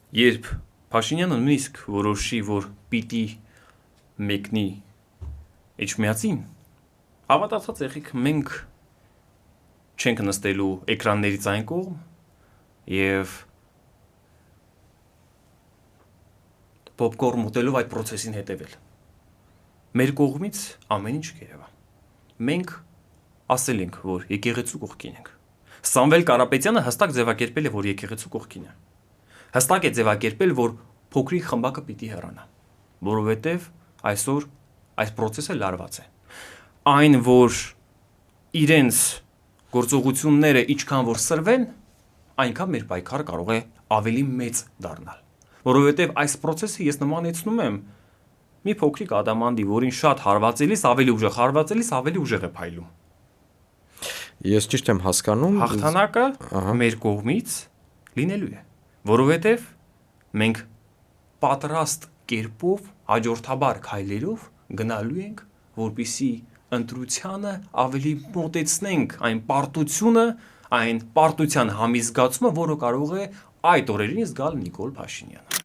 Երբ Փաշինյանը նույնիսկ որոշի, որ պիտի մեկնի Էջմիածին, հավատացած եղեք, մենք չենք նստելու էկրաններից այն կողմ և պոպկորն ուտելով այդ պրոցեսին հետևել։ Մեր կողմից ամեն ինչ կերևա։ Մենք ասել ենք, որ եկեղեցու կողքին ենք։ Սամվել Կարապետյանը հստակ ձևակերպել է, որ եկեղեցու կողքին է։ Հստակ է ձևակերպել, որ փոքրիկ խմբակը պիտի հեռանա, որովհետև այսօր այս պրոցեսը լարված է։ Այն, որ իրենց գործողությունները ինչքան որ սրվեն, այնքան մեր պայքարը կարող է ավելի մեծ դառնալ, որովհետև այս պրոցեսը ես նմանեցնում եմ մի փոքրիկ ադամանդի, որին շատ հարվածելիս ավելի ուժեղ է փայլում։ Ես ճիշտ եմ հասկանում, հաղթանակը մեր կողմից լինելու է, որովհետև մենք պատրաստ կերպով հաջորդաբար քայլերով գնալու ենք, որպեսզի ընտրությանը ավելի մոտեցնենք այն պարտությունը, այն պարտության համիզգացումը, որը կարող է այդ օրերին զգալ Նիկոլ Փաշինյանը։